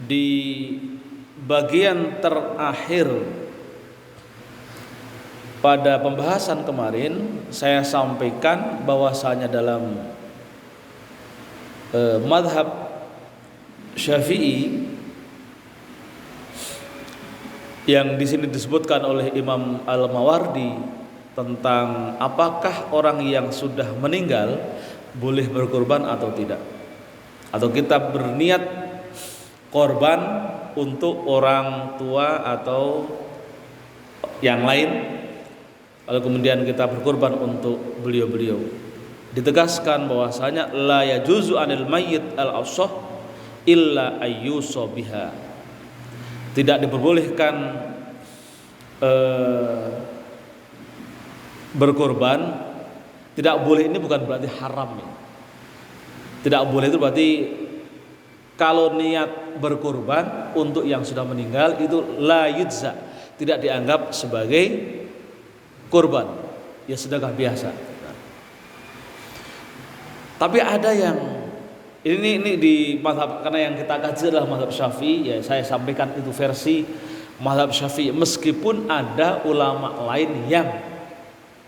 Di bagian terakhir pada pembahasan kemarin saya sampaikan bahwasanya dalam mazhab Syafi'i yang di sini disebutkan oleh Imam Al-Mawardi tentang apakah orang yang sudah meninggal boleh berkorban atau tidak, atau kita berniat korban untuk orang tua atau yang lain, lalu kemudian kita berkorban untuk beliau-beliau. Ditegaskan bahwasanya la yajuzu anil mayyit al-afsah illa ayyusa biha. Tidak diperbolehkan berkorban. Tidak boleh ini bukan berarti haram ya. Tidak boleh itu berarti kalau niat berkorban untuk yang sudah meninggal itu la yujza, tidak dianggap sebagai kurban, ya sedekah biasa. Tapi ada yang ini di mazhab, karena yang kita kaji adalah mazhab Syafi'i, ya saya sampaikan itu versi mazhab Syafi'i, meskipun ada ulama lain yang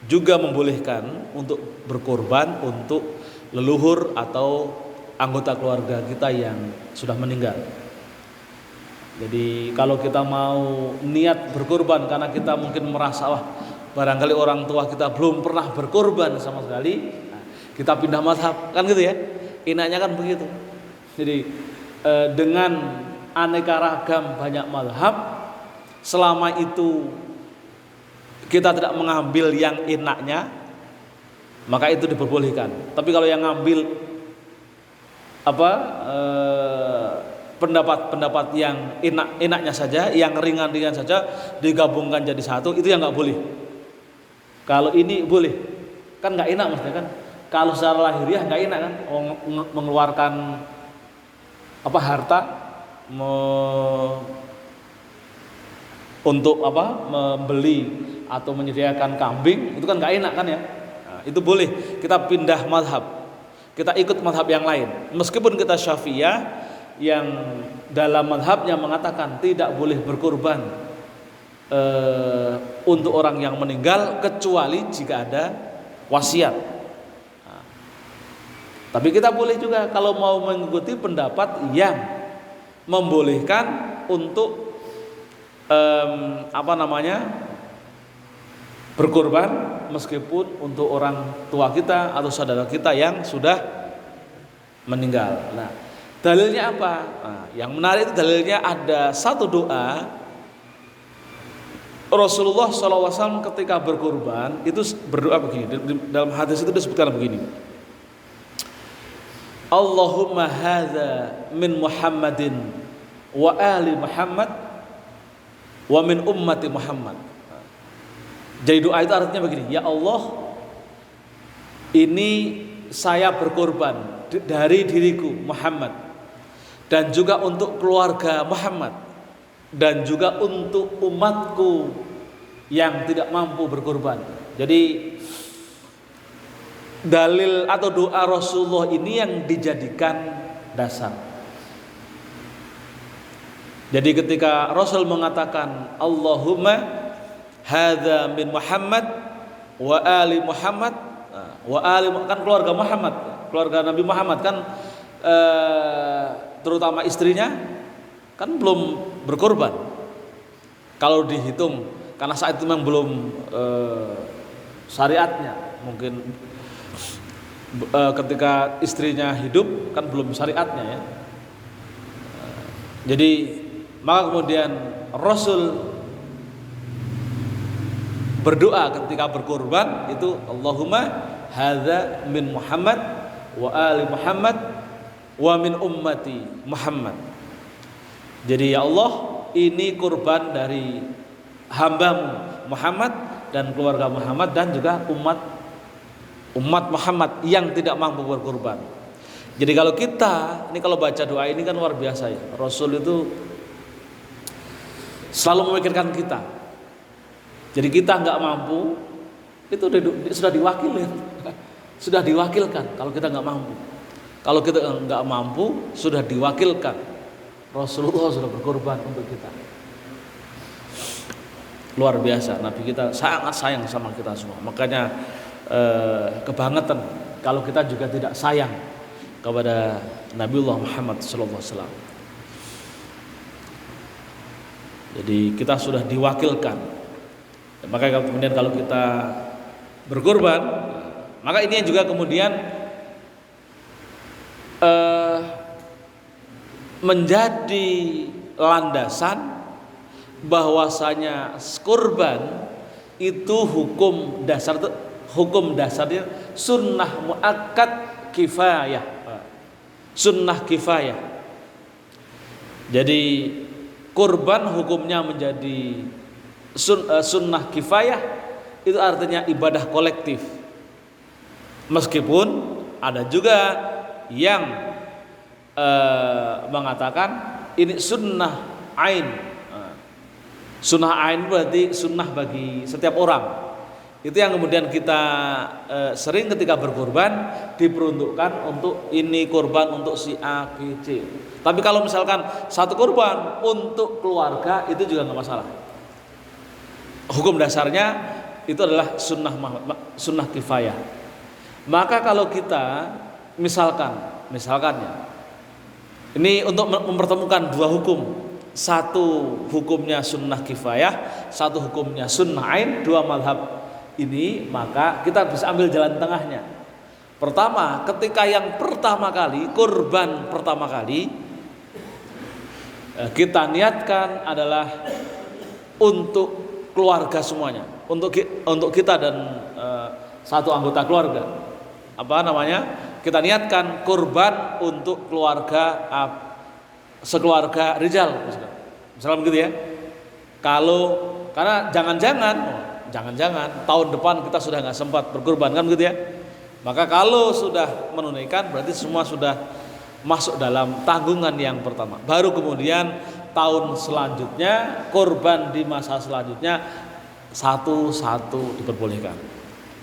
juga membolehkan untuk berkorban untuk leluhur atau anggota keluarga kita yang sudah meninggal. Jadi kalau kita mau niat berkorban karena kita mungkin merasa wah barangkali orang tua kita belum pernah berkorban sama sekali, nah, kita pindah mazhab kan gitu ya. Enaknya kan begitu. Jadi dengan aneka ragam banyak mazhab, selama itu kita tidak mengambil yang enaknya, maka itu diperbolehkan. Tapi kalau yang ngambil pendapat-pendapat yang enak-enaknya saja, yang ringan-ringan saja digabungkan jadi satu, itu yang nggak boleh. Kalau ini boleh, kan nggak enak maksudnya kan. Kalau secara lahiriah nggak enak kan, mengeluarkan harta untuk membeli atau menyediakan kambing, itu kan nggak enak kan ya. Nah, itu boleh kita pindah mazhab, kita ikut mazhab yang lain. Meskipun kita Syafi'iyah yang dalam mazhabnya mengatakan tidak boleh berkorban untuk orang yang meninggal kecuali jika ada wasiat. Nah, tapi kita boleh juga kalau mau mengikuti pendapat yang membolehkan untuk berkorban meskipun untuk orang tua kita atau saudara kita yang sudah meninggal. Nah, dalilnya apa? Nah, yang menarik itu dalilnya ada satu doa Rasulullah SAW ketika berkorban itu berdoa begini. Dalam hadis itu disebutkan begini: Allahumma hadza min Muhammadin wa ali Muhammad wa min ummati Muhammad. Jadi doa itu artinya begini: ya Allah, ini saya berkorban dari diriku Muhammad, dan juga untuk keluarga Muhammad, dan juga untuk umatku yang tidak mampu berkorban. Jadi dalil atau doa Rasulullah ini yang dijadikan dasar. Jadi ketika Rasul mengatakan Allahumma hadza min Muhammad wa ali Muhammad, wa ali kan keluarga Muhammad, keluarga Nabi Muhammad kan terutama istrinya kan belum berkorban. Kalau dihitung karena saat itu memang belum syariatnya, mungkin ketika istrinya hidup kan belum syariatnya ya. Jadi maka kemudian Rasul berdoa ketika berkorban itu Allahumma hadza min Muhammad wa ali Muhammad wa min ummati Muhammad. Jadi ya Allah, ini kurban dari hambamu Muhammad dan keluarga Muhammad dan juga umat Muhammad yang tidak mampu berkorban. Jadi kalau kita ini kalau baca doa ini kan luar biasa ya. Rasul itu selalu memikirkan kita. Jadi kita nggak mampu itu sudah diwakilin, sudah diwakilkan. Kalau kita nggak mampu, kalau kita nggak mampu sudah diwakilkan. Rasulullah sudah berkorban untuk kita. Luar biasa, Nabi kita sangat sayang sama kita semua. Makanya kebangetan kalau kita juga tidak sayang kepada Nabiullah Muhammad SAW. Jadi kita sudah diwakilkan. Maka kemudian kalau kita berkorban, maka ini juga kemudian menjadi landasan bahwasanya kurban itu hukum dasarnya sunnah muakkad kifayah. Sunnah kifayah. Jadi kurban hukumnya menjadi sunnah kifayah, itu artinya ibadah kolektif. Meskipun ada juga yang mengatakan ini sunnah ain. Sunnah ain berarti sunnah bagi setiap orang. Itu yang kemudian kita sering ketika berkorban diperuntukkan untuk ini korban untuk si A, B, C. Tapi kalau misalkan satu korban untuk keluarga itu juga nggak masalah. Hukum dasarnya itu adalah sunnah kifayah. Maka kalau kita misalkannya ini untuk mempertemukan dua hukum, satu hukumnya sunnah kifayah, satu hukumnya sunnah ain, dua mazhab ini, maka kita bisa ambil jalan tengahnya. Pertama, ketika yang pertama kali kurban pertama kali kita niatkan adalah untuk keluarga semuanya, untuk kita dan satu anggota keluarga. Apa namanya? Kita niatkan kurban untuk keluarga sekeluarga rijal, misalnya begitu ya. Karena jangan-jangan tahun depan kita sudah nggak sempat berkurban kan begitu ya. Maka kalau sudah menunaikan berarti semua sudah masuk dalam tanggungan yang pertama. Baru kemudian tahun selanjutnya, kurban di masa selanjutnya satu-satu diperbolehkan.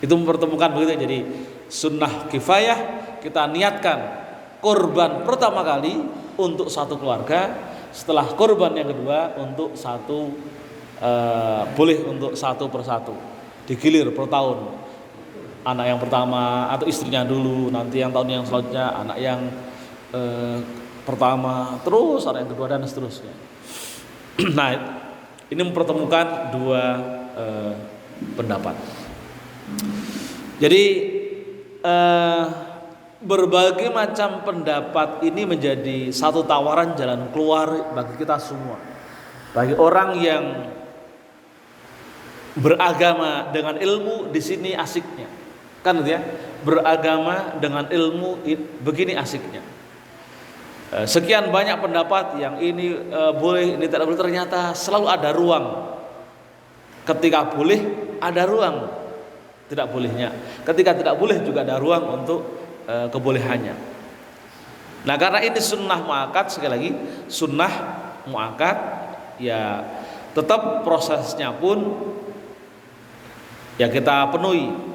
Itu mempertemukan begitu. Jadi sunnah kifayah, kita niatkan kurban pertama kali untuk satu keluarga, setelah kurban yang kedua untuk satu, boleh untuk satu persatu, digilir per tahun. Anak yang pertama atau istrinya dulu, nanti yang tahun yang selanjutnya anak yang pertama, terus anak yang kedua dan seterusnya. Nah, ini mempertemukan dua pendapat. Jadi berbagai macam pendapat ini menjadi satu tawaran jalan keluar bagi kita semua. Bagi orang yang beragama dengan ilmu, di sini asiknya. Kan gitu ya? Beragama dengan ilmu begini asiknya. Sekian banyak pendapat yang ini boleh, ini tidak boleh, ternyata selalu ada ruang. Ketika boleh ada ruang tidak bolehnya. Ketika tidak boleh juga ada ruang untuk kebolehannya. Nah, karena ini sunnah muakkad, sekali lagi sunnah muakkad, ya tetap prosesnya pun ya kita penuhi.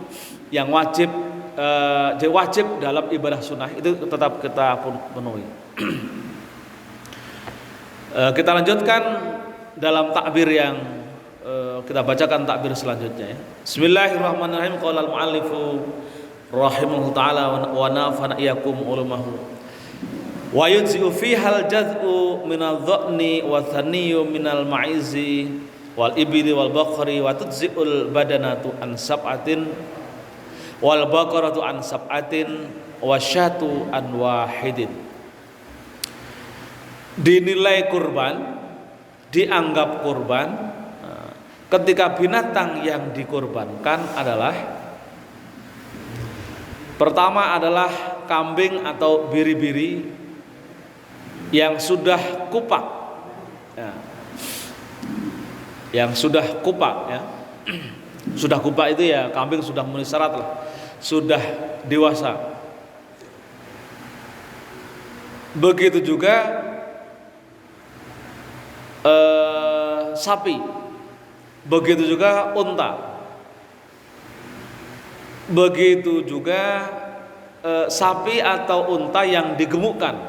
Yang wajib dalam ibadah sunnah itu tetap kita penuhi. Kita lanjutkan dalam takbir yang kita bacakan takbir selanjutnya ya. Bismillahirrahmanirrahim. Qala al-muallifu rahimahullahu taala wa nafa'ana iyyakum ulumahu. Wa yujzi'u fiha al-jaz'u minal dha'ni wa thaniyyu minal ma'izi wal ibli wal baqari wa tujzi'ul badanatu an sab'atin wal baqaratu an sab'atin wa syatu an wahidin. Dinilai kurban, dianggap kurban ketika binatang yang dikurbankan adalah pertama adalah kambing atau biri-biri yang sudah kupak ya. Yang sudah kupak ya. Sudah kupak itu ya kambing sudah memenuhi syarat lah, sudah dewasa. Begitu juga sapi, begitu juga unta, begitu juga sapi atau unta yang digemukkan.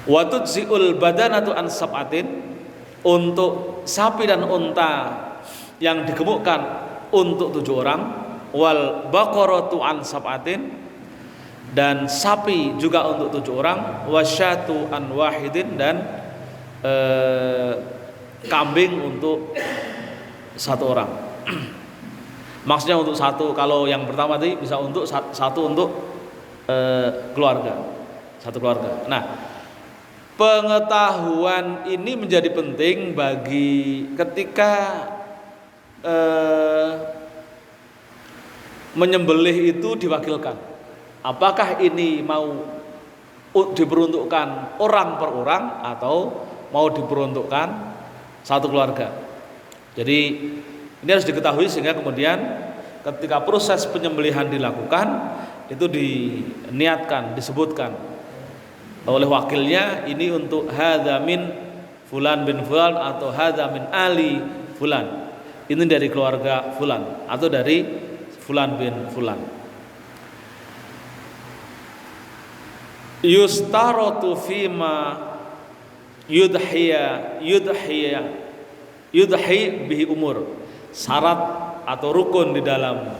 Wa tujzi'ul badanatu an sab'atin, untuk sapi dan unta yang digemukkan untuk 7 orang, wal baqaratu an sab'atin, dan sapi juga untuk 7 orang, wasyatu an wahidin, dan kambing untuk 1 orang. Maksudnya untuk 1, kalau yang pertama tadi bisa untuk 1 untuk keluarga, 1 keluarga. Nah, pengetahuan ini menjadi penting bagi ketika menyembelih itu diwakilkan. Apakah ini mau diperuntukkan orang per orang atau mau diperuntukkan 1 keluarga. Jadi ini harus diketahui sehingga kemudian ketika proses penyembelihan dilakukan itu diniatkan, disebutkan oleh wakilnya, ini untuk hadza min fulan bin fulan atau hadza min ali fulan, ini dari keluarga fulan atau dari fulan bin fulan. Yustaratu fima yudhi bihi umur. Syarat atau rukun di dalam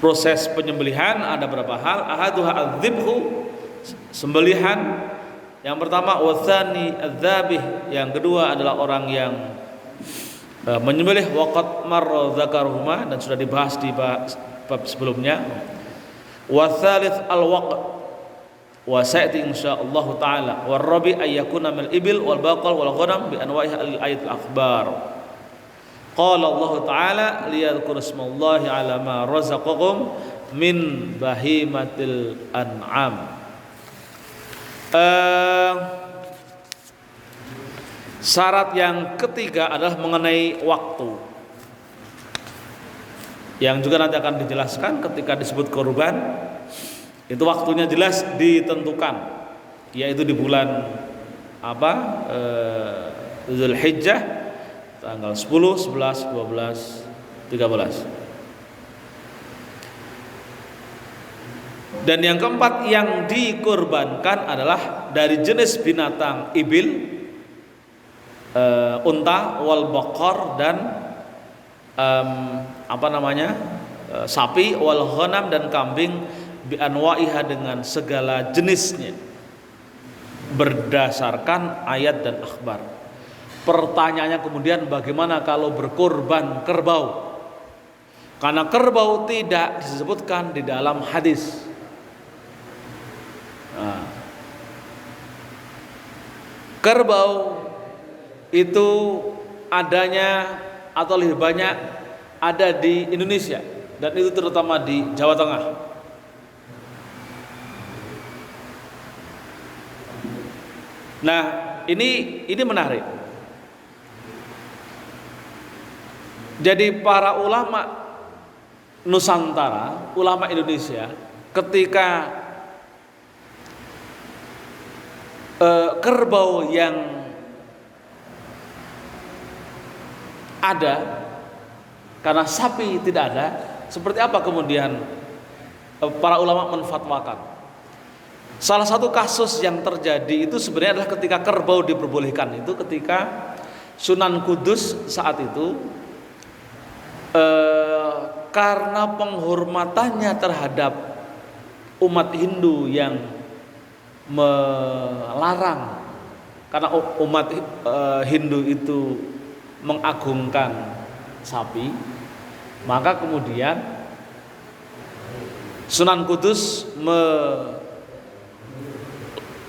proses penyembelihan ada berapa hal. Ahaduha adzibhu, sembelihan. Yang pertama, watsani adzabih, yang kedua adalah orang yang menyembelih. Waqad marra dzakaruhuma, dan sudah dibahas di bab sebelumnya. Watsalits alwaqt, wa sa'ati insyaallah taala. Warabi ayyakuna mil ibil wal baqal wal ghanam bi anwa'iha al ayatul akhbar. Qala Allah taala liyadhkuru ismallahi ala ma razaqakum min bahimatil an'am. Syarat yang ketiga adalah mengenai waktu, yang juga nanti akan dijelaskan ketika disebut kurban. Itu waktunya jelas ditentukan, yaitu di bulan Zulhijjah, tanggal 10, 11, 12, 13. Dan yang keempat yang dikurbankan adalah dari jenis binatang ibil, unta, wal baqar, dan sapi, wal ghanam, dan kambing, bi anwa'iha, dengan segala jenisnya berdasarkan ayat dan akhbar. Pertanyaannya kemudian, bagaimana kalau berkurban kerbau? Karena kerbau tidak disebutkan di dalam hadis. Kerbau itu adanya atau lebih banyak ada di Indonesia, dan itu terutama di Jawa Tengah. Nah, ini menarik. Jadi para ulama Nusantara, ulama Indonesia, ketika kerbau yang ada karena sapi tidak ada, seperti apa kemudian para ulama menfatwakan? Salah satu kasus yang terjadi itu sebenarnya adalah ketika kerbau diperbolehkan, itu ketika Sunan Kudus saat itu karena penghormatannya terhadap umat Hindu yang melarang, karena umat Hindu itu mengagungkan sapi, maka kemudian Sunan Kudus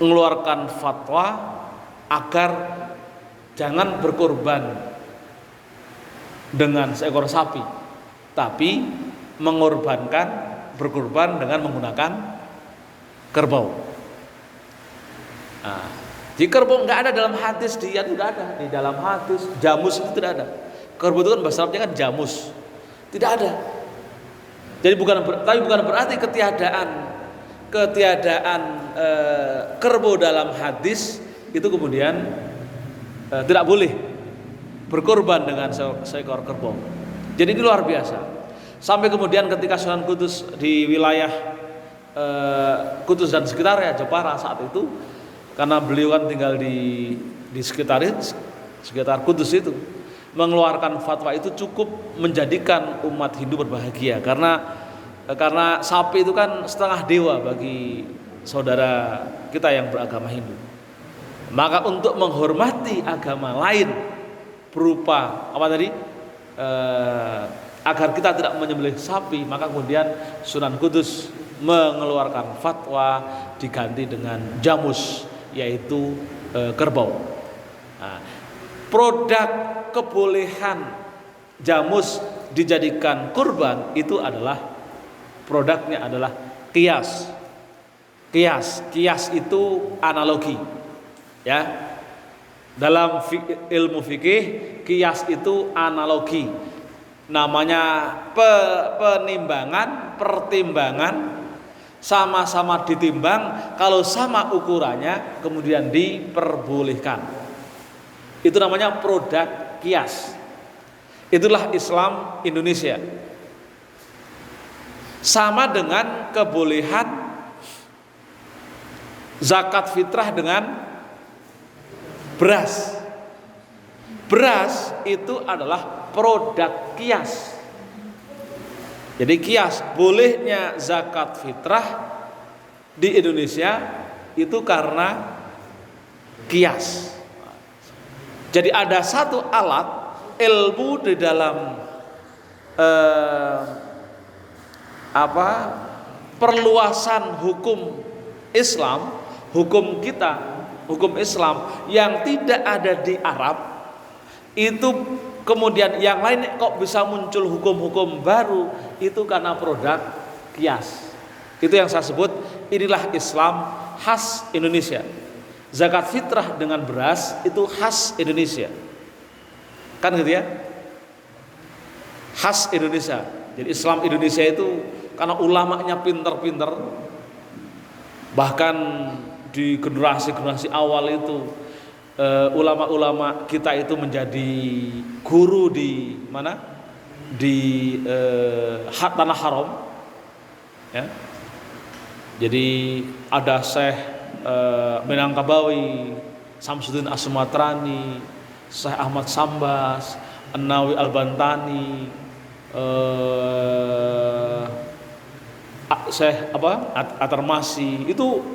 mengeluarkan fatwa agar jangan berkorban dengan seekor sapi, tapi berkorban dengan menggunakan kerbau. Nah, di kerbau nggak ada dalam hadis, dia tidak ada di dalam hadis. Jamus itu tidak ada. Kerbau itu kan bahasa Arabnya kan jamus, tidak ada. Jadi bukan berarti ketiadaan kerbau dalam hadis itu kemudian tidak boleh berkorban dengan seekor kerbau. Jadi ini luar biasa. Sampai kemudian ketika Sunan Kudus di wilayah Kudus dan sekitarnya, Jepara saat itu, karena beliau kan tinggal di sekitar Kudus itu, mengeluarkan fatwa itu cukup menjadikan umat Hindu berbahagia, karena sapi itu kan setengah dewa bagi saudara kita yang beragama Hindu. Maka untuk menghormati agama lain berupa apa tadi, agar kita tidak menyembelih sapi, maka kemudian Sunan Kudus mengeluarkan fatwa diganti dengan jamus, yaitu kerbau. Nah, produk kebolehan jamus dijadikan kurban itu adalah produknya adalah kias. Kias itu analogi, ya. Dalam ilmu fikih, kias itu analogi. Namanya pertimbangan, sama-sama ditimbang, kalau sama ukurannya kemudian diperbolehkan. Itu namanya produk kias. Itulah Islam Indonesia. Sama dengan kebolehan zakat fitrah dengan beras. Beras itu adalah produk kias. Jadi kias, bolehnya zakat fitrah di Indonesia itu karena kias. Jadi ada satu alat ilmu di dalam perluasan hukum Islam, hukum kita, hukum Islam yang tidak ada di Arab itu, kemudian yang lain kok bisa muncul hukum-hukum baru, itu karena produk kias. Itu yang saya sebut, inilah Islam khas Indonesia. Zakat fitrah dengan beras itu khas Indonesia, kan gitu ya, khas Indonesia. Jadi Islam Indonesia itu karena ulamanya pinter-pinter, bahkan di generasi-generasi awal itu ulama-ulama kita itu menjadi guru di mana? Di tanah haram, ya. Jadi ada Syekh Minangkabawi, Samsudin As-Sumatrani, Syekh Ahmad Sambas, An-Nawawi Al-Bantani, Syekh At-Tarmasi. Itu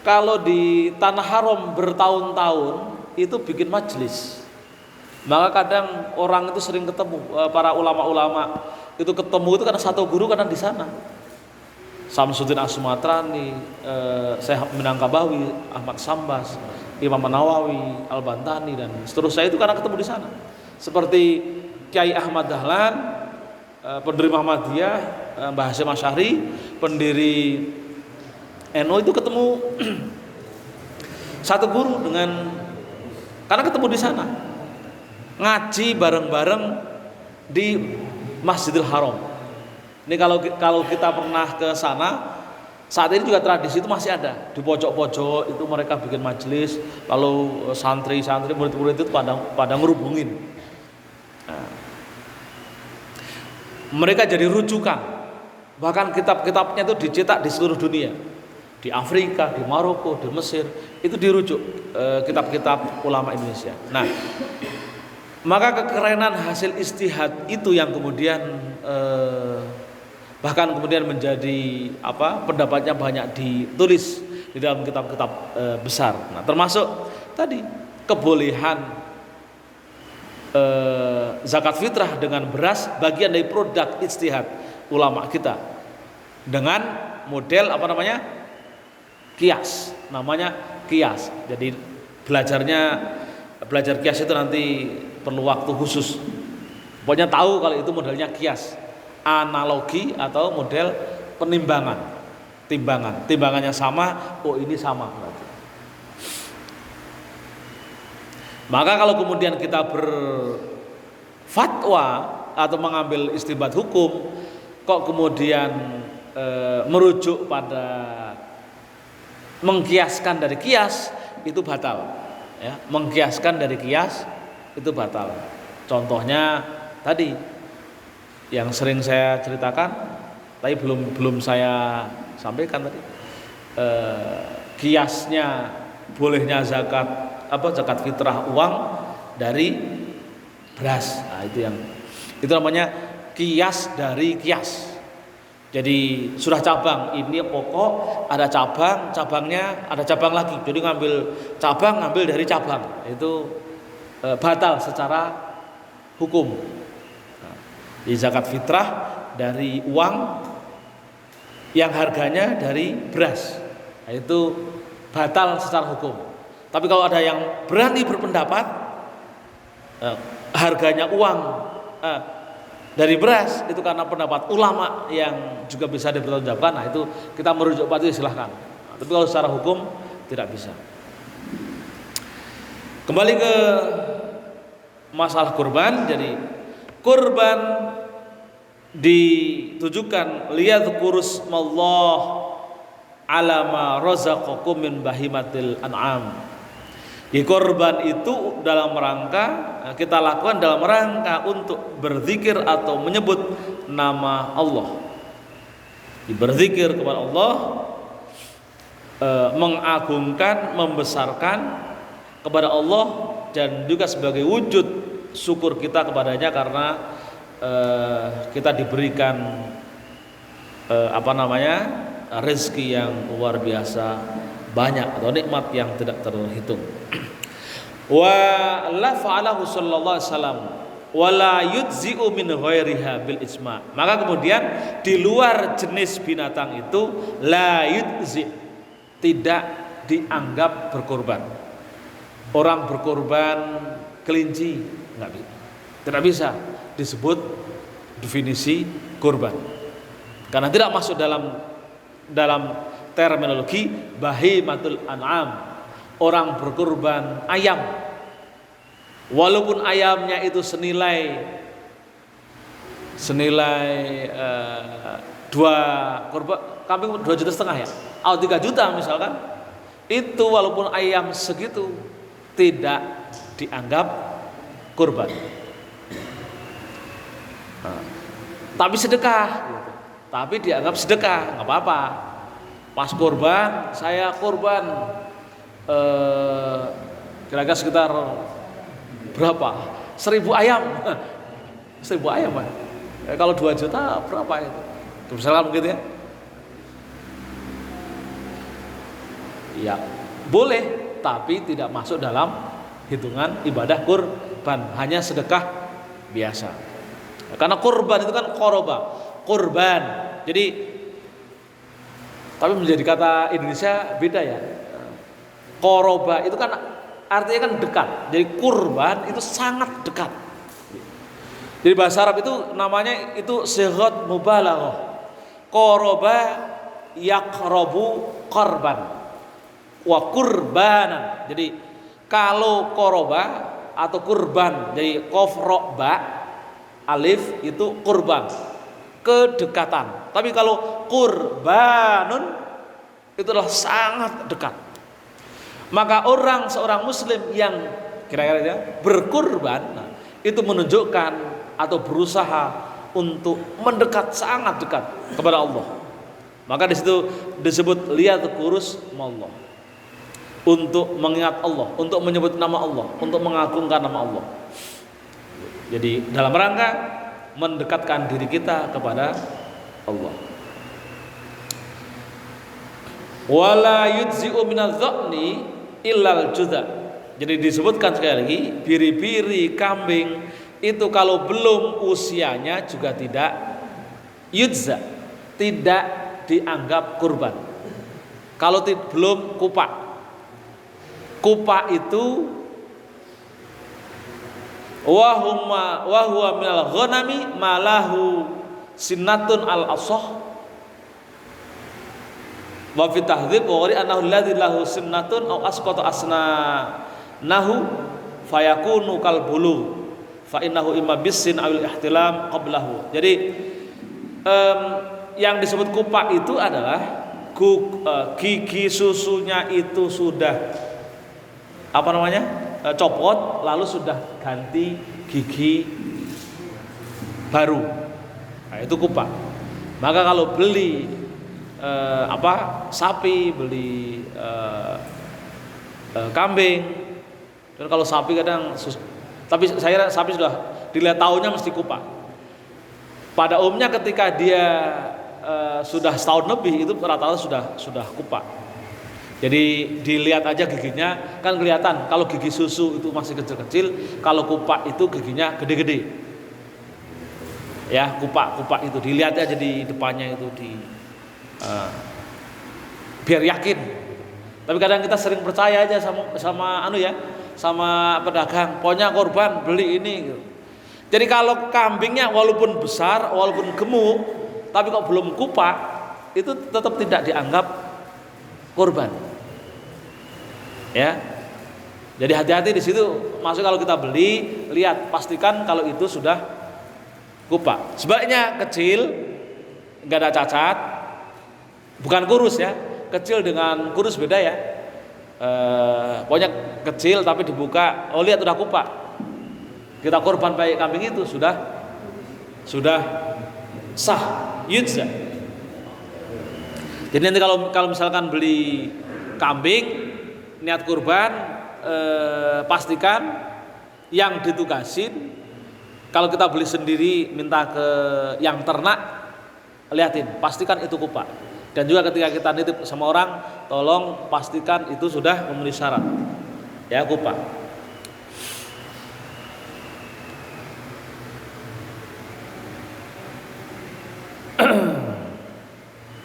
kalau di tanah haram bertahun-tahun itu bikin majelis. Maka kadang orang itu sering ketemu, para ulama-ulama itu ketemu itu karena satu guru, karena di sana Samsudin As-Sumatrani, Syekh Minangkabawi, Ahmad Sambas, Imam Nawawi, Al-Bantani dan seterusnya, itu karena ketemu di sana. Seperti Kiai Ahmad Dahlan, pendiri Muhammadiyah, Mbah Hasyim Asy'ari, pendiri NU, itu ketemu satu guru karena ketemu di sana, ngaji bareng-bareng di Masjidil Haram. Ini kalau kita pernah ke sana, saat ini juga tradisi itu masih ada. Di pojok-pojok itu mereka bikin majelis, lalu santri-santri, murid-murid itu pada ngerubungin. Nah, mereka jadi rujukan. Bahkan kitab-kitabnya itu dicetak di seluruh dunia. Di Afrika, di Maroko, di Mesir, itu dirujuk kitab-kitab ulama Indonesia. Nah, maka kekerenan hasil ijtihad itu yang kemudian bahkan kemudian menjadi pendapatnya banyak ditulis di dalam kitab-kitab besar. Nah, termasuk tadi kebolehan zakat fitrah dengan beras, bagian dari produk ijtihad ulama kita dengan model kias, namanya kias. Jadi belajar kias itu nanti perlu waktu khusus. Pokoknya tahu kalau itu modelnya kias, analogi atau model penimbangan, timbangannya sama, oh ini sama berarti. Maka kalau kemudian kita berfatwa atau mengambil istinbat hukum, kok kemudian merujuk pada mengkiaskan dari kias, itu batal, ya. Mengkiaskan dari kias itu batal. Contohnya tadi yang sering saya ceritakan, tapi belum saya sampaikan tadi, kiasnya bolehnya zakat fitrah uang dari beras. Nah, itu namanya kias dari kias. Jadi sudah cabang, ini pokok, ada cabangnya ada cabang lagi. Jadi ngambil dari cabang. Itu batal secara hukum. Nah, di zakat fitrah dari uang yang harganya dari beras. Nah, itu batal secara hukum. Tapi kalau ada yang berani berpendapat harganya uang dari beras itu karena pendapat ulama yang juga bisa dipertanggungjawabkan, nah itu kita merujuk pada itu silahkan. Nah, tapi kalau secara hukum tidak bisa. Kembali ke masalah kurban. Jadi kurban ditujukan liyadhkurus mallah ala ma razaqakum min bahimatil an'am. Di korban itu dalam rangka kita lakukan dalam rangka untuk berzikir atau menyebut nama Allah. Berzikir kepada Allah, mengagungkan, membesarkan kepada Allah, dan juga sebagai wujud syukur kita kepadanya karena kita diberikan rezeki yang luar biasa banyak atau nikmat yang tidak terhitung. Wa la fa'alahu sallallahu alaihi wasallam wa la yujzi'u min ghairiha bil ijma'. Maka kemudian di luar jenis binatang itu la yujzi', tidak dianggap berkorban. Orang berkorban kelinci tidak bisa disebut definisi korban karena tidak masuk dalam terminologi bahimatul an'am. Orang berkorban ayam, walaupun ayamnya itu senilai 2 kambing 2,5 juta ya, atau 3 juta misalkan, itu walaupun ayam segitu tidak dianggap kurban. Tapi sedekah, tapi dianggap sedekah, nggak apa-apa. Pas kurban, saya kurban kira-kira sekitar berapa? 1.000 ayam. 1.000 ayam, Pak. Kalau 2 juta berapa itu? Misalkan begitu ya. Ya, boleh, tapi tidak masuk dalam hitungan ibadah kurban, hanya sedekah biasa. Karena kurban itu kan kurban. Jadi tapi menjadi kata Indonesia beda ya. Qoroba itu kan artinya kan dekat. Jadi kurban itu sangat dekat. Jadi bahasa Arab itu namanya itu sighat mubalaghah. Qoroba yaqrabu qarban wa kurbanan. Jadi kalau qoroba atau kurban, jadi qaf ra ba alif itu kurban, kedekatan. Tapi kalau kurbanun itu adalah sangat dekat. Maka seorang muslim yang kira-kira berkurban, itu menunjukkan atau berusaha untuk mendekat, sangat dekat kepada Allah. Maka di situ disebut liyadhkurus mallah, untuk mengingat Allah, untuk menyebut nama Allah, untuk mengagungkan nama Allah. Jadi dalam rangka mendekatkan diri kita kepada Allah. Wala yujzi'u minadh-dha'ni illal judha'. Jadi disebutkan sekali lagi, biri-biri kambing itu kalau belum usianya juga tidak yujza', tidak dianggap kurban. Kalau belum kupak. Kupak itu wa huwa minal ghanami malahu sinnatun al-asah wa fi tahdzib wa qari annahu alladhi lahu sinnatun aw asqata asnahu fayakunu kal bulu fa innahu imma bisin awil ihtilam qablahu. Jadi yang disebut kupak itu adalah gigi susunya itu sudah copot, lalu sudah ganti gigi baru. Nah, itu kupak. Maka kalau beli sapi, beli kambing. Dan kalau sapi kadang tapi saya sapi sudah dilihat tahunnya mesti kupak. Pada umumnya ketika dia sudah setahun lebih itu rata-rata sudah kupak. Jadi dilihat aja giginya kan kelihatan. Kalau gigi susu itu masih kecil-kecil, kalau kupak itu giginya gede-gede. Ya, kupak itu dilihat aja di depannya itu biar yakin. Tapi kadang kita sering percaya aja sama pedagang, pokoknya korban beli ini gitu. Jadi kalau kambingnya walaupun besar, walaupun gemuk, tapi kok belum kupak, itu tetap tidak dianggap korban. Ya. Jadi hati-hati di situ. Maksudnya kalau kita beli, lihat pastikan kalau itu sudah kupak. Sebaliknya kecil, nggak ada cacat, bukan kurus ya. Kecil dengan kurus beda ya. Pokoknya kecil tapi dibuka, oh lihat udah kupak. Kita korban baik kambing itu sudah sah, yujza. Jadi nanti kalau misalkan beli kambing niat kurban, pastikan yang ditugasin. Kalau kita beli sendiri minta ke yang ternak, lihatin, pastikan itu kupak. Dan juga ketika kita nitip sama orang, tolong pastikan itu sudah memenuhi syarat, ya kupak.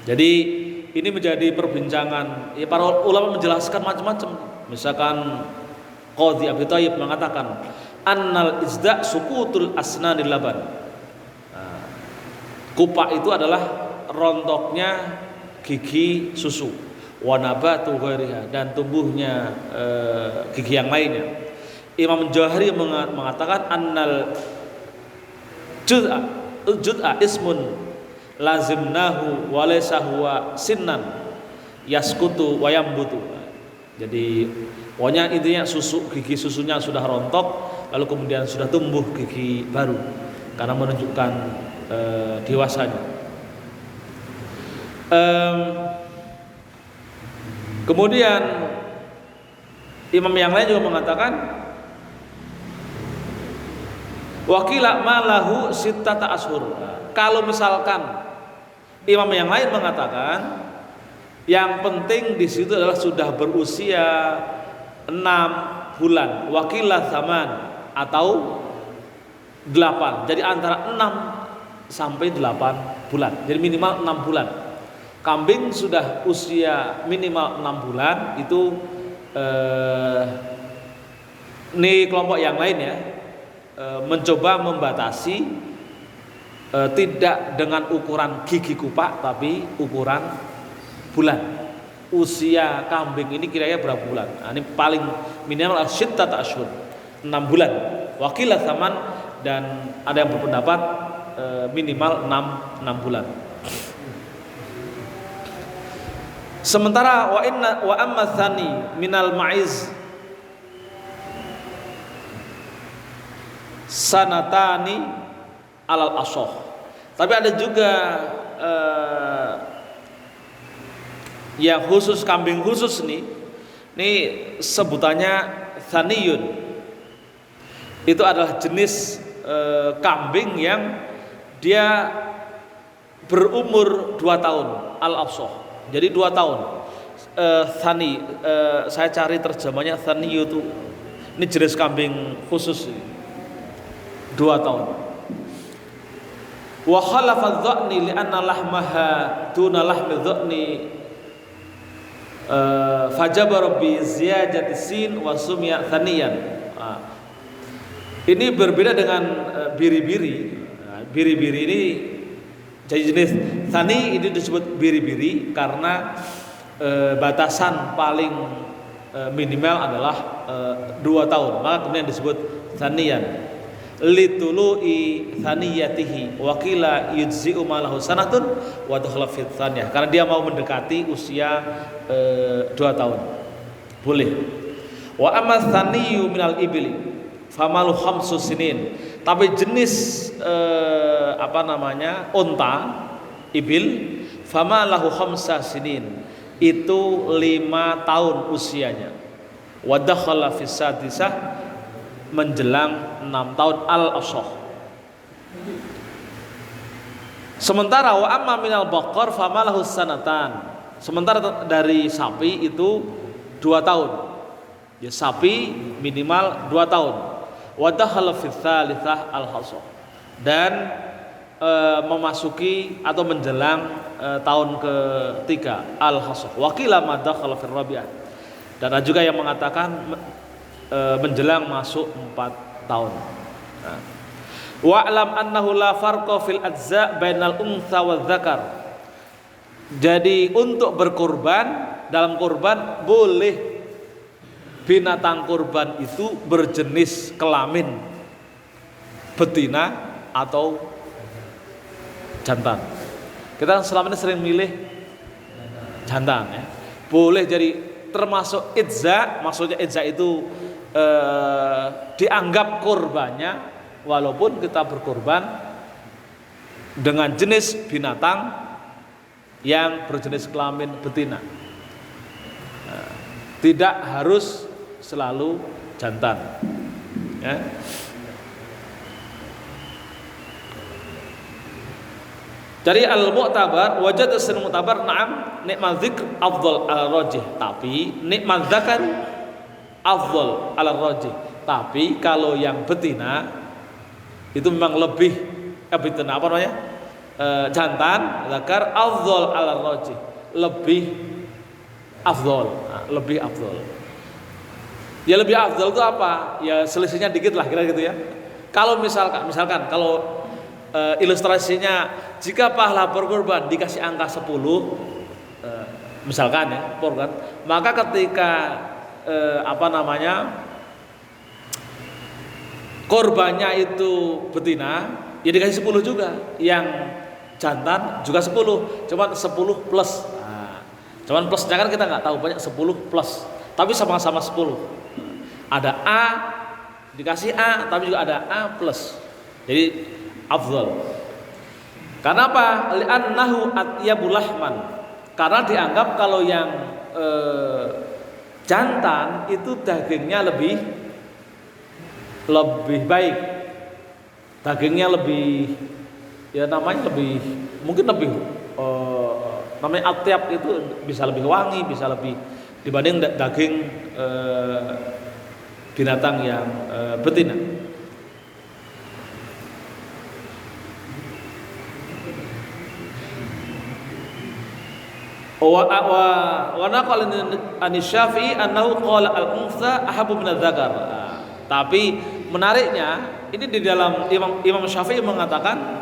Jadi ini menjadi perbincangan. Ya, para ulama menjelaskan macam-macam. Misalkan Qadhi Abi Thayyib mengatakan, annal izda sukutul asnanil laban. Nah, kupak itu adalah rontoknya gigi susu, wa nabatu ghairiha, dan tumbuhnya gigi yang lainnya. Imam Jauhari mengatakan annal jud'a ismun lazimnahu wa laysa huwa sinnan yaskutu wa yambutu. Jadi pokoknya intinya gigi susunya sudah rontok, lalu kemudian sudah tumbuh gigi baru karena menunjukkan dewasanya. Kemudian imam yang lain juga mengatakan wakila malahu sittata ashur. Kalau misalkan imam yang lain mengatakan yang penting di situ adalah sudah berusia 6 bulan, wakilah zaman atau 8. Jadi antara 6 sampai 8 bulan. Jadi minimal 6 bulan. Kambing sudah usia minimal 6 bulan itu ini kelompok yang lain ya mencoba membatasi tidak dengan ukuran gigi kupak tapi ukuran bulan. Usia kambing ini kira-kira berapa bulan? Nah, ini paling minimal sittata ashhur, 6 bulan. Wakilah zaman, dan ada yang berpendapat minimal 6 bulan. Sementara wa amma tsani minal ma'iz sanatani alal asoh. Tapi ada juga yang khusus, kambing khusus nih. Ini sebutannya tsaniyun. Itu adalah jenis kambing yang dia berumur 2 tahun, al-asoh. Jadi 2 tahun. Tsani, saya cari terjemahnya tsaniyu itu. Ini jenis kambing khusus 2 tahun. Wa khalafa dha'ni li'anna lahmaha duna lahmi dha'ni fajabar bi ziyadati sin wa sumya thaniyan. Ini berbeda dengan biri-biri. Biri-biri ini jadi jenis thani, ini disebut biri-biri karena batasan paling minimal adalah 2 tahun. Maka kemudian disebut thaniyan. Litulu'i thaniyatihi wa qila yujzi'u malahu sanatun wa dakhala fi tsaniyah, karena dia mau mendekati usia 2 tahun. Boleh. Wa amma tsaniyu minal ibli famalu khamsu sinin. Tapi jenis unta ibil famalahu khamsa sinin, itu 5 tahun usianya. Wa dakhala fis sadisah, menjelang 6 tahun al-ashah. Sementara wa amma minal baqar famalahu sanatan. Sementara dari sapi itu 2 tahun. Ya, sapi minimal 2 tahun. Wa dakhala fis tsalitsah al-hasah. Dan memasuki atau menjelang tahun ketiga al-hasah. Wa qila ma dakhala fir rabi'ah. Dan ada juga yang mengatakan menjelang masuk 4 tahun. Nah. Wa'lam annahu la farqa fil ajza' bainal untha wa dzakar. Jadi untuk berkorban, dalam korban boleh binatang korban itu berjenis kelamin betina atau jantan. Kita selama ini sering milih jantan ya. Boleh jadi termasuk idza, maksudnya idza itu dianggap korbannya walaupun kita berkorban dengan jenis binatang yang berjenis kelamin betina. Tidak harus selalu jantan ya. Dari al-mu'tabar wajad as-sin mu'tabar na'am nikmat dzikr afdal al-rajih, tapi nikmat dzakar afdal al-rajih. Tapi kalau yang betina itu memang lebih betina apa namanya? Jantan, dzakar afdal al-rajih, lebih afdal, lebih afdal. Ya lebih afdal itu apa? Ya selisihnya dikit lah kira gitu ya. Kalau misalkan kalau ilustrasinya, jika pahala berkorban dikasih angka 10 misalkan ya korban, maka ketika korbannya itu betina ya dikasih 10 juga, yang jantan juga 10, cuman 10 plus. Cuman plusnya kan kita nggak tahu, banyak 10 plus, tapi sama-sama 10. Ada A dikasih A, tapi juga ada A plus, jadi afdal. Karena apa? Li'annahu atyabul lahman. Karena dianggap kalau yang jantan itu dagingnya lebih baik. Dagingnya lebih, ya namanya lebih, mungkin lebih namanya atyab itu bisa lebih wangi, bisa lebih dibanding daging binatang yang betina. Wa naqala an-Syafi'i annahu qala al-untha ahabbu min adz-dzakar. Tapi menariknya ini di dalam Imam Syafi'i mengatakan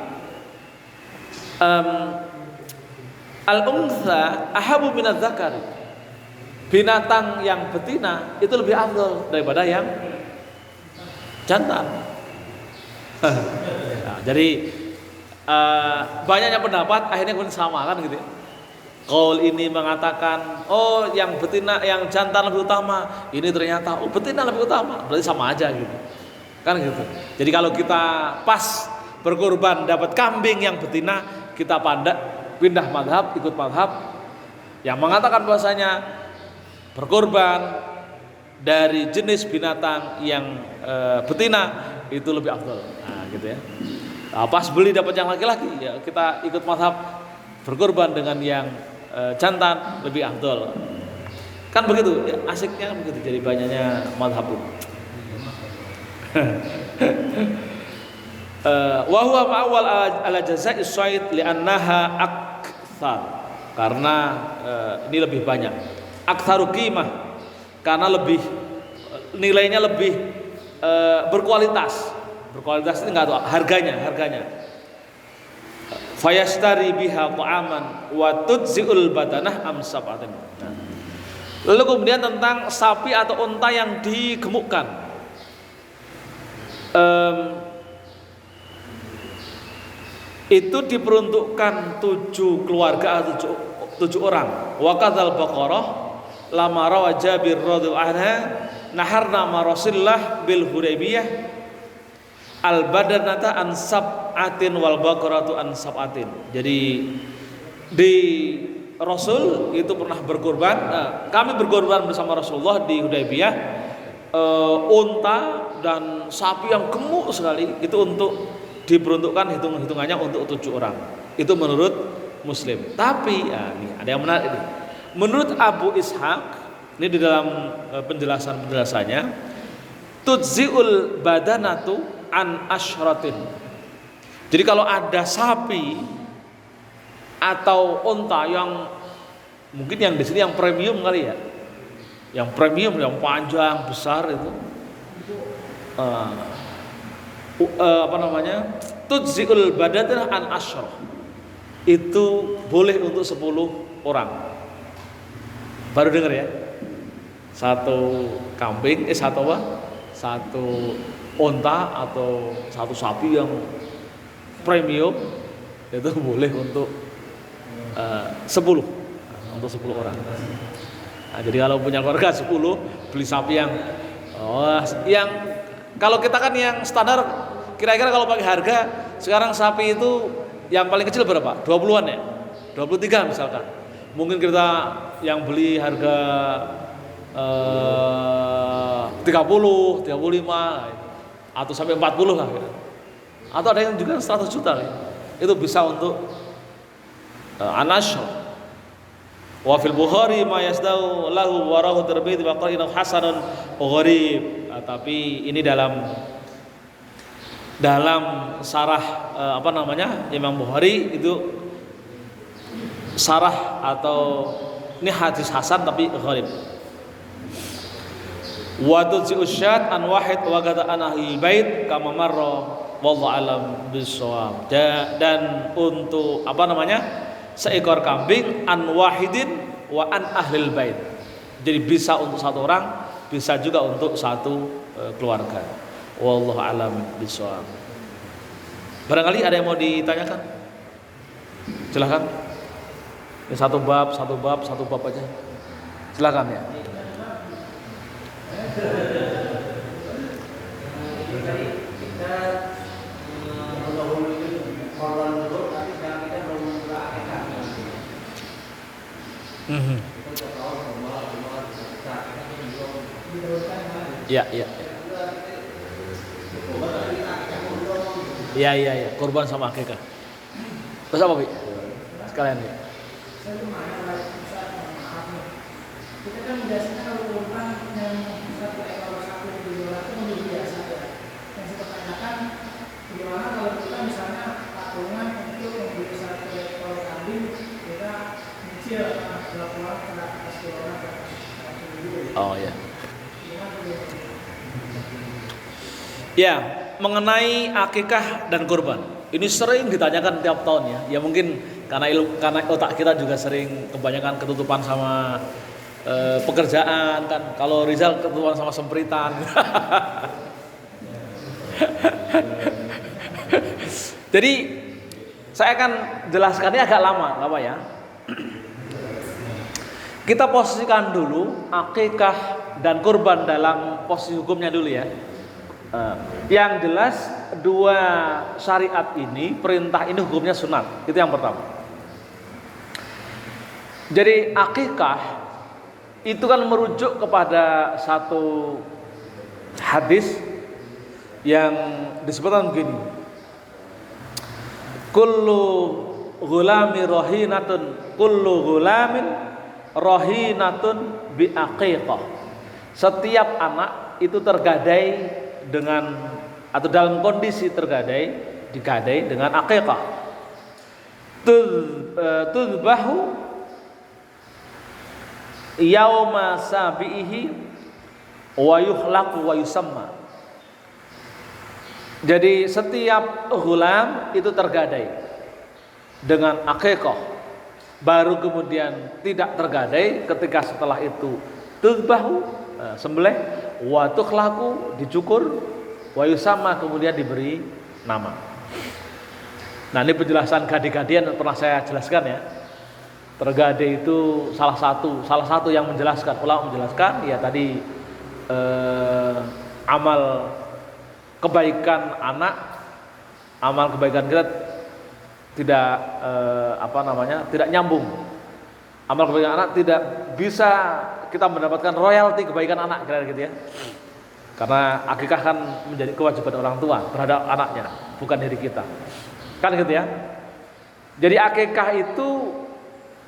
al-untha ahabbu min adz-dzakar. Binatang yang betina itu lebih afdal daripada yang jantan. Nah, jadi banyaknya pendapat akhirnya kemudian sama kan gitu ya. Qaul ini mengatakan oh yang betina, yang jantan lebih utama. Ini ternyata oh betina lebih utama. Berarti sama aja gitu. Kan gitu. Jadi kalau kita pas berkorban dapat kambing yang betina, kita pindah madhab, ikut madhab yang mengatakan bahwasanya berkorban dari jenis binatang yang betina itu lebih afdal. Nah, gitu ya. Nah, pas beli dapat yang laki-laki ya kita ikut madhab berkorban dengan yang jantan lebih afdal. Kan begitu, ya, asiknya begitu. Jadi banyaknya madhab. Wa huwa ma'awal ala jazaa'i shayd li'annaha aktsar. Karena ini lebih banyak. Aktsaru qimah, karena lebih nilainya lebih berkualitas. Berkualitas itu enggak tahu harganya. Fayastari biha ta'aman wa tudzi'ul badanah am sab'atin. Lalu kemudian tentang sapi atau unta yang digemukkan. Itu diperuntukkan 7 keluarga atau 7 orang. Wa kadzal baqarah lama rawa Jabir radhiyallahu anha naharna ma Rasulillah bil Hudaybiyah al-badanata an sab'atin wal baqaratu an sab'atin. Jadi di Rasul itu pernah berkorban. Kami berkorban bersama Rasulullah di Hudaybiyah, unta dan sapi yang gemuk sekali, itu untuk diperuntukkan hitungannya untuk 7 orang. Itu menurut Muslim. Tapi ini ada yang menarik ini. Menurut Abu Ishaq, ini di dalam penjelasannya, tujziul badanatu an asyratin. Jadi kalau ada sapi atau unta yang mungkin yang di sini yang premium kali ya, yang premium, yang panjang besar itu, tujziul badanatu an asyrah, itu boleh untuk 10 orang. Baru dengar ya, satu kambing, satu unta atau satu sapi yang premium itu boleh untuk 10 untuk 10 orang. Nah, jadi kalau punya keluarga 10, beli sapi yang kalau kita kan yang standar, kira-kira kalau pakai harga sekarang sapi itu yang paling kecil berapa? 20-an ya? 23 misalkan. Mungkin kita yang beli harga 30, 35 atau sampai 40 lah gitu. Atau ada yang juga 100 juta gitu. Itu bisa untuk anasyr. Wa fil Bukhari ma yasdau lahu wa rahu terbit wa qala hasanun gharib. Tapi ini dalam sarah Imam Bukhari itu sarah atau ini hadis hasan tapi gharib. Wa tudzi usyad an wahid wa gada an ahli bait kama marra wallahu alam bisawab. Dan untuk seekor kambing an wahidin wa an ahlil bait. Jadi bisa untuk 1 orang, bisa juga untuk 1 keluarga. Wallahu alam bisawab. Barangkali ada yang mau ditanyakan? Silakan. Ini satu bab aja. Silakan ya. Ya, kurban sama akikah. Terus apa, Bi? Sekalian, Bi. Kita kan biasanya kalau kurban yang 1 ekor sapi dijual itu menjadi biasa ya. Yang saya pertanyakan, bagaimana kalau kita misalnya patungan untuk membeli 1 ekor kambing, kita nyicil berapa ke atas kilometer. Oh ya. Ya, mengenai akikah dan kurban, ini sering ditanyakan tiap tahun ya. Ya mungkin karena otak kita juga sering kebanyakan ketutupan sama pekerjaan kan. Kalau Rizal ketutupan sama sempritan. Jadi saya akan jelaskannya agak lama, nggak apa ya. Kita posisikan dulu akikah dan kurban dalam posisi hukumnya dulu ya. Yang jelas 2 syariat ini, perintah ini hukumnya sunat. Itu yang pertama. Jadi akikah itu kan merujuk kepada satu hadis yang disebutkan begini. Kullu ghulamin rahinatun bi aqiqah. Setiap anak itu tergadai dengan atau dalam kondisi digadai dengan aqiqah. Tudbahu yauma sabihi wa yukhlaqu wa yusamma. Jadi setiap ghulam itu tergadai dengan aqiqah, baru kemudian tidak tergadai ketika setelah itu tudbahu, sembelih, wa tukhlaqu, dicukur, wa yusamma, kemudian diberi nama. Nah, ini penjelasan gadi-gadian pernah saya jelaskan ya. Tergadai itu salah satu yang menjelaskan, ulama menjelaskan ya tadi amal kebaikan anak, amal kebaikan kita tidak tidak nyambung Amal kebaikan anak tidak bisa kita mendapatkan royalti kebaikan anak, kira-kira gitu ya. Karena akikah kan menjadi kewajiban orang tua terhadap anaknya, bukan diri kita. Kan gitu ya. Jadi akikah itu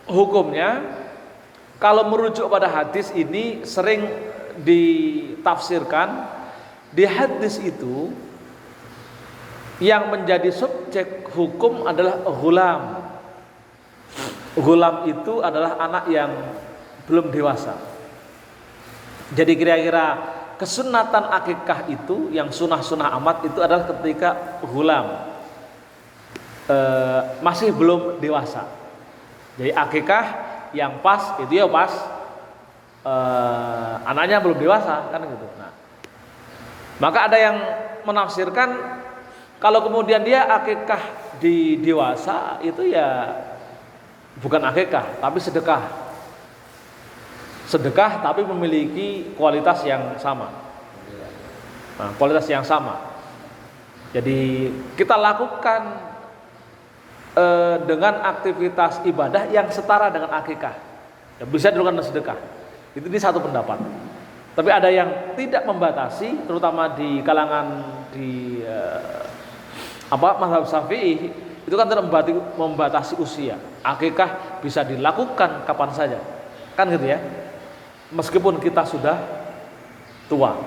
hukumnya kalau merujuk pada hadis ini sering ditafsirkan di hadis itu yang menjadi subjek hukum adalah ghulam. Ghulam itu adalah anak yang belum dewasa. Jadi kira-kira kesunatan akikah itu yang sunah-sunah amat itu adalah ketika ghulam masih belum dewasa. Jadi akikah yang pas itu ya pas anaknya belum dewasa kan gitu. Nah, maka ada yang menafsirkan kalau kemudian dia akikah di dewasa itu ya bukan akikah tapi sedekah. Sedekah tapi memiliki kualitas yang sama. Nah, kualitas yang sama. Jadi kita lakukan dengan aktivitas ibadah yang setara dengan akikah. Ya, bisa dilakukan sedekah. Itu ini satu pendapat. Tapi ada yang tidak membatasi, terutama di kalangan di mazhab Syafi'i itu kan tidak membatasi usia. Akikah bisa dilakukan kapan saja. Kan gitu ya. Meskipun kita sudah tua.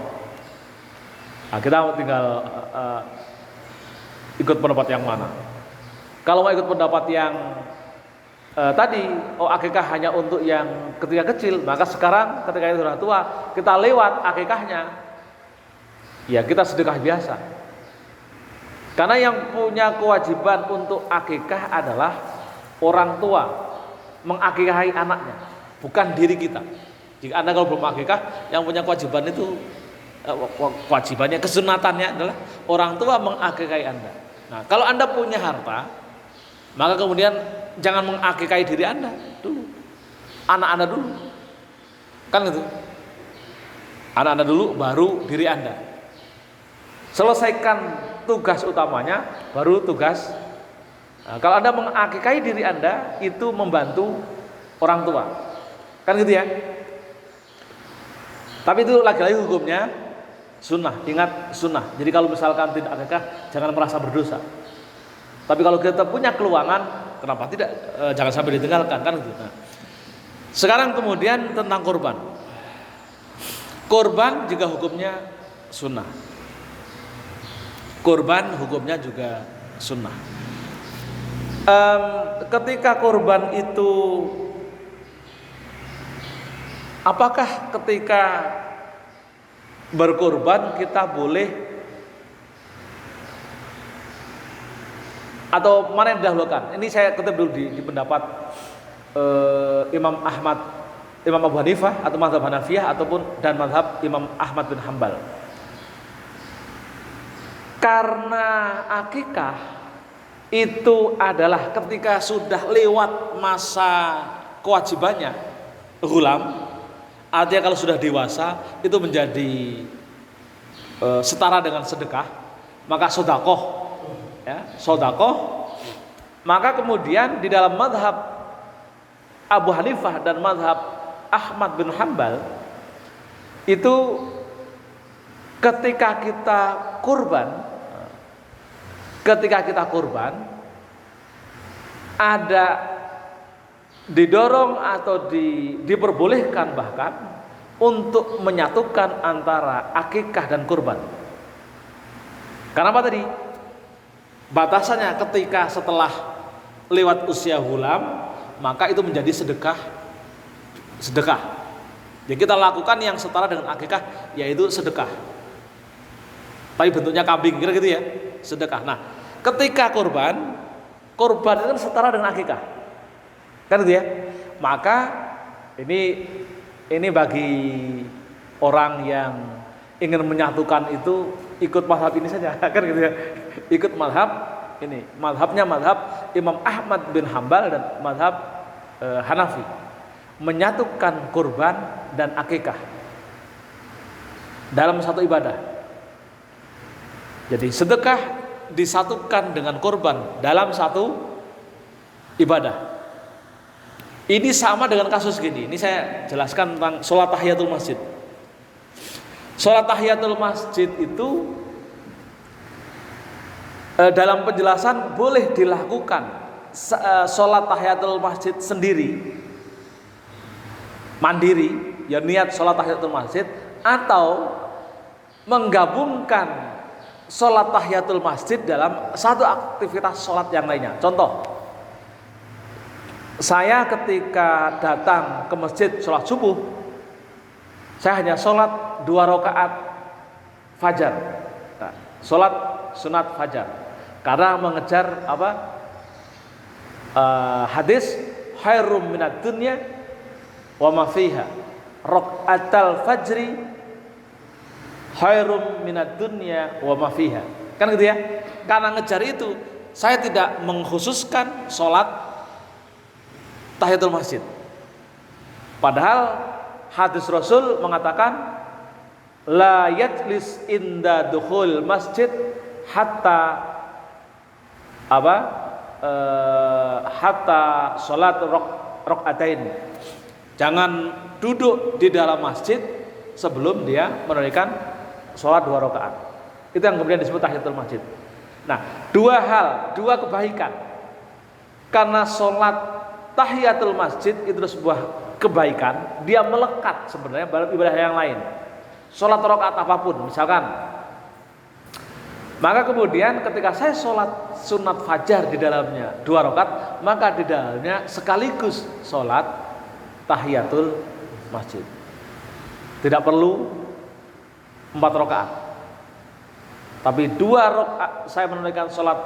Nah, kita tinggal ikut pendapat yang mana. Kalau mau ikut pendapat yang tadi, akikah hanya untuk yang ketika kecil, maka sekarang ketika itu sudah tua, kita lewat akikahnya, ya kita sedekah biasa. Karena yang punya kewajiban untuk akikah adalah orang tua mengakikahi anaknya, bukan diri kita. Jika Anda kalau belum akikah, yang punya kewajiban itu kewajibannya, kesunatannya adalah orang tua mengakikahi Anda. Nah, kalau Anda punya harta, maka kemudian jangan mengakikahi diri Anda dulu, anak Anda dulu, kan gitu. Anak Anda dulu, baru diri Anda. Selesaikan tugas utamanya, baru tugas. Nah, kalau Anda mengakikahi diri Anda, itu membantu orang tua, kan gitu ya. Tapi itu lagi-lagi hukumnya sunnah, ingat sunnah. Jadi kalau misalkan tidak akikah, jangan merasa berdosa. Tapi kalau kita punya keluangan, kenapa tidak? Jangan sampai ditinggalkan, kan gitu. Nah, sekarang kemudian tentang kurban. Kurban juga hukumnya sunnah. Kurban hukumnya juga sunnah. Ketika kurban itu, apakah ketika berkurban kita boleh atau mana yang didahulukan? Ini saya kutip dulu di pendapat Imam Abu Hanifah atau mazhab Hanafiyah ataupun dan mazhab Imam Ahmad bin Hambal. Karena akikah itu adalah ketika sudah lewat masa kewajibannya ghulam, artinya kalau sudah dewasa itu menjadi setara dengan sedekah, maka sodakoh, ya, sodakoh. Maka kemudian di dalam mazhab Abu Hanifah dan mazhab Ahmad bin Hambal itu ketika kita kurban, ada didorong atau diperbolehkan bahkan untuk menyatukan antara akikah dan kurban. Karena apa tadi? Batasannya ketika setelah lewat usia ghulam, maka itu menjadi sedekah. Jadi kita lakukan yang setara dengan akikah, yaitu sedekah. Tapi bentuknya kambing, kira gitu ya, sedekah. Nah, ketika kurban itu kan setara dengan akikah, kan gitu ya. Maka ini bagi orang yang ingin menyatukan itu ikut mazhab ini saja, kan gitu ya. Ikut mazhab ini, mazhabnya mazhab Imam Ahmad bin Hambal dan mazhab Hanafi, menyatukan kurban dan akikah dalam satu ibadah. Jadi sedekah disatukan dengan kurban dalam satu ibadah. Ini sama dengan kasus gini. Ini saya jelaskan tentang sholat tahiyatul masjid. Sholat tahiyatul masjid itu dalam penjelasan boleh dilakukan sholat tahiyatul masjid sendiri, mandiri, ya niat sholat tahiyatul masjid, atau menggabungkan sholat tahiyatul masjid dalam satu aktivitas sholat yang lainnya. Contoh, saya ketika datang ke masjid sholat subuh, saya hanya sholat 2 rakaat fajar, nah, sholat sunat fajar, karena mengejar hadis khairum minad dunya wa ma fiha, rakaatal fajri khairum minad dunya wa ma fiha, kan gitu ya. Karena ngejar itu saya tidak mengkhususkan sholat tahiyatul masjid, padahal hadis Rasul mengatakan la yajlis inda dukhul masjid hatta hatta salat rakaatain. Jangan duduk di dalam masjid sebelum dia menunaikan salat 2 rakaat. Itu yang kemudian disebut tahiyatul masjid. Nah, 2 hal, 2 kebaikan. Karena salat tahiyatul masjid itu sebuah kebaikan, dia melekat sebenarnya dalam ibadah yang lain. Sholat rakaat apapun misalkan, maka kemudian ketika saya sholat sunat fajar di dalamnya 2 rakaat, maka di dalamnya sekaligus sholat tahiyatul masjid. Tidak perlu 4 rakaat, tapi 2 rakaat saya menunaikan sholat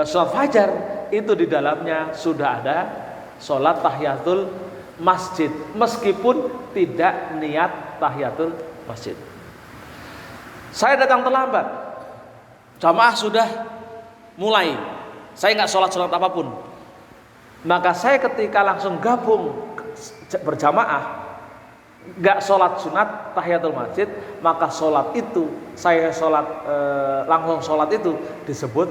sunat fajar, itu di dalamnya sudah ada sholat tahiyatul masjid, meskipun tidak niat tahiyatul masjid. Saya datang terlambat, jamaah sudah mulai, saya nggak sholat apapun, maka saya ketika langsung gabung berjamaah, nggak sholat sunat tahiyatul masjid, maka sholat itu saya sholat langsung sholat itu disebut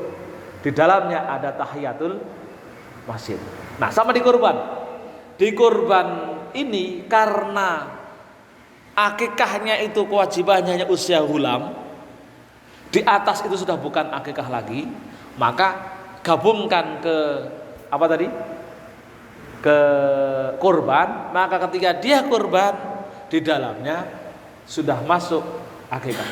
di dalamnya ada tahiyatul masjid. Nah, sama di kurban. Di kurban ini karena akikahnya itu kewajibannya hanya usia hulam, di atas itu sudah bukan akikah lagi, maka gabungkan ke apa tadi? Ke kurban, maka ketika dia kurban di dalamnya sudah masuk akikah.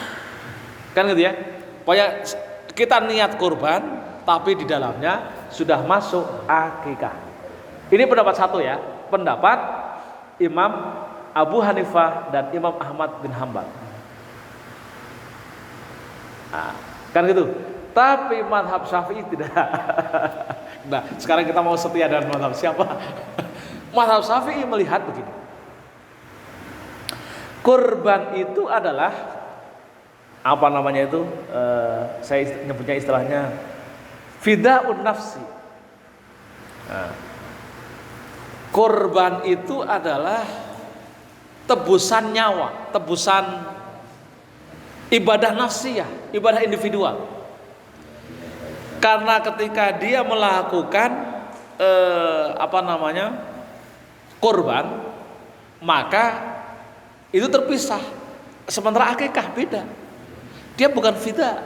Kan gitu ya? Pokoknya kita niat kurban tapi di dalamnya sudah masuk akikah. Ini pendapat satu ya, pendapat Imam Abu Hanifah dan Imam Ahmad bin Hanbal. Nah, kan gitu. Tapi mazhab Syafi'i tidak. Nah, sekarang kita mau setia dengan mazhab siapa? Mazhab Syafi'i melihat begini. Kurban itu adalah apa namanya itu? Saya nyebutnya istilahnya fida'un nafsi. Nah, kurban itu adalah tebusan nyawa, tebusan ibadah nafsiyah, ibadah individual. Karena ketika dia melakukan kurban, maka itu terpisah. Sementara akikah beda. Dia bukan fida.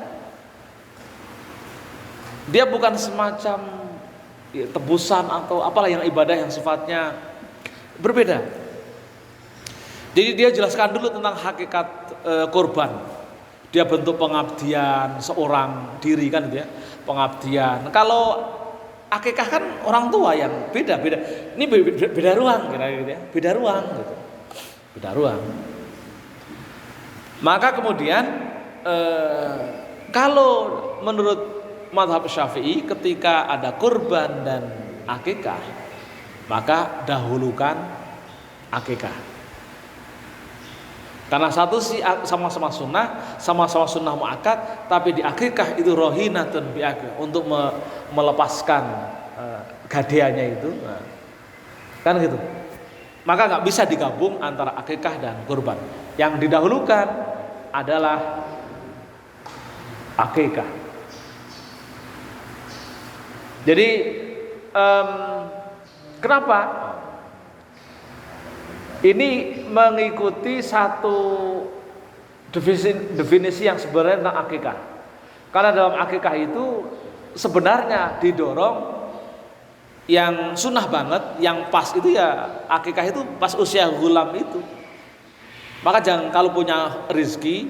Dia bukan semacam tebusan atau apalah yang ibadah yang sifatnya berbeda. Jadi dia jelaskan dulu tentang hakikat kurban. Dia bentuk pengabdian seorang diri kan gitu ya, pengabdian. Kalau akikah kan orang tua yang beda. Ini beda ruang gitu ya, beda ruang gitu. Beda ruang. Maka kemudian kalau menurut mazhab Syafi'i ketika ada kurban dan akikah, maka dahulukan akikah. Karena satu sih sama-sama sunnah muakkad, tapi di akikah itu rohinatun bi akikah, untuk melepaskan gadeannya itu. Nah, kan gitu. Maka nggak bisa digabung antara akikah dan kurban. Yang didahulukan adalah akikah. Jadi kenapa? Ini mengikuti satu definisi yang sebenarnya tentang akikah. Karena dalam akikah itu sebenarnya didorong yang sunnah banget, yang pas itu ya akikah itu pas usia gulam itu. Maka jangan, kalau punya rezeki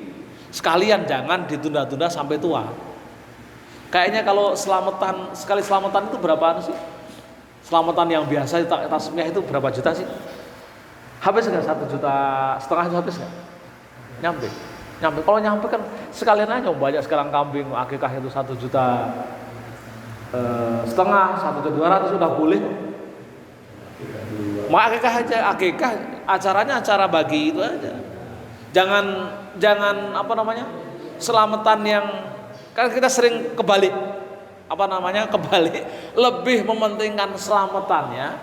sekalian jangan ditunda-tunda sampai tua. Kayaknya kalau selamatan, sekali selamatan itu berapaan sih? Selamatan yang biasa tasmiyah itu berapa juta sih? Habis nggak 1,5 juta itu habis nggak? Nyampe. Kalau nyampe kan sekalian aja, banyak sekarang kambing akikah itu 1,5 juta, 1,2 juta sudah boleh. Mau akikah aja, akikah acaranya acara bagi itu aja. Jangan apa namanya, selamatan yang kan kita sering kebalik, kebalik, lebih mementingkan selamatannya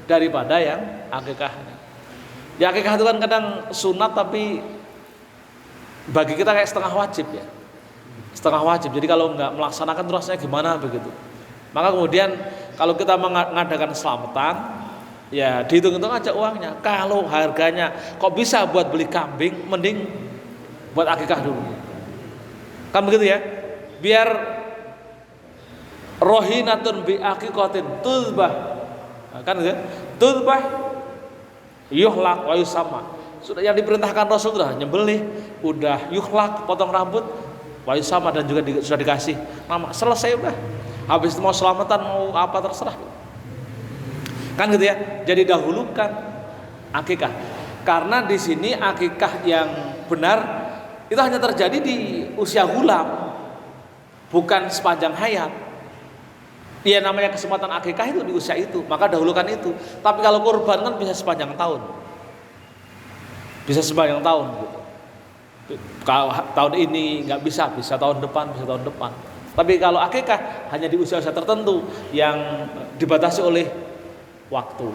daripada yang akikahnya. Ya akikah itu kan kadang sunat tapi bagi kita kayak setengah wajib ya, setengah wajib. Jadi kalau nggak melaksanakan terusnya gimana begitu. Maka kemudian kalau kita mengadakan selamatan, ya dihitung-hitung aja uangnya. Kalau harganya kok bisa buat beli kambing, mending buat akikah dulu. Kan begitu ya? Biar rohinatun bi aqiqatin tuzbah. Kan gitu ya? Tuzbah yuhlak wa yusamma. Sudah yang diperintahkan Rasul sudah nyembelih, udah yuhlak potong rambut, wa yusamma, dan juga sudah dikasih nama. Selesai udah. Habis itu mau selamatan mau apa terserah. Kan gitu ya. Jadi dahulukan akikah. Karena di sini akikah yang benar itu hanya terjadi di usia gulam, bukan sepanjang hayat. Ya namanya kesempatan akikah itu di usia itu, maka dahulukan itu. Tapi kalau kurban kan bisa sepanjang tahun. Bisa sepanjang tahun gitu. Kalau tahun ini nggak bisa tahun depan, bisa tahun depan. Tapi kalau akikah hanya di usia-usia tertentu yang dibatasi oleh waktu.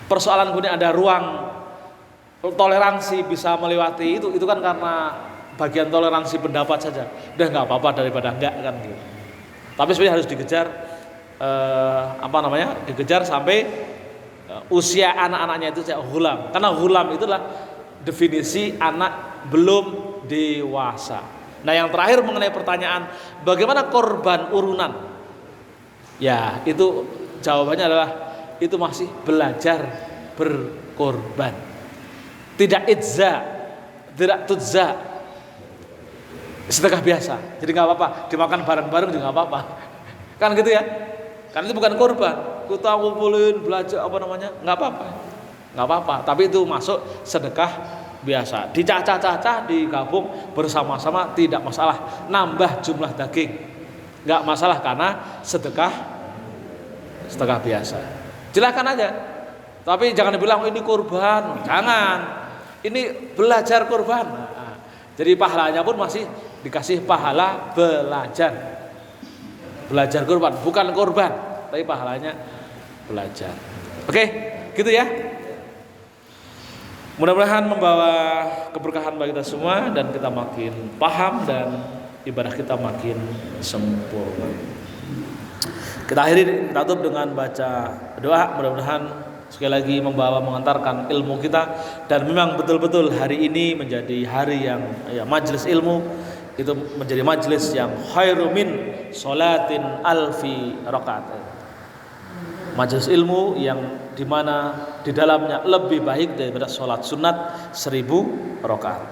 Persoalan kemudian ada ruang toleransi bisa melewati itu kan karena bagian toleransi pendapat saja. Udah nggak apa-apa daripada enggak kan gitu. Tapi sebenarnya harus dikejar dikejar sampai usia anak-anaknya itu hulam. Karena hulam itulah definisi anak belum dewasa. Nah yang terakhir mengenai pertanyaan bagaimana korban urunan, ya itu jawabannya adalah itu masih belajar berkorban, tidak idza, tidak tudza, sedekah biasa. Jadi nggak apa-apa dimakan bareng-bareng juga nggak apa-apa, kan gitu ya. Kan itu bukan korban, kita ngumpulin belajar nggak apa-apa. Tapi itu masuk sedekah biasa, dicacah-cacah, digabung bersama-sama tidak masalah. Nambah jumlah daging nggak masalah karena sedekah biasa. Silakan aja. Tapi jangan dibilang ini kurban, jangan. Ini belajar kurban. Nah, jadi pahalanya pun masih dikasih pahala belajar kurban, bukan kurban, tapi pahalanya belajar. Oke, gitu ya. Mudah-mudahan membawa keberkahan bagi kita semua dan kita makin paham dan ibadah kita makin sempurna. Kita akhiri, kita tutup dengan baca doa. Mudah-mudahan sekali lagi mengantarkan ilmu kita, dan memang betul-betul hari ini menjadi hari yang majelis ilmu itu menjadi majelis yang khairu min sholatin alfi rakaat. Majelis ilmu yang dimana di dalamnya lebih baik daripada sholat sunat 1000 rakaat.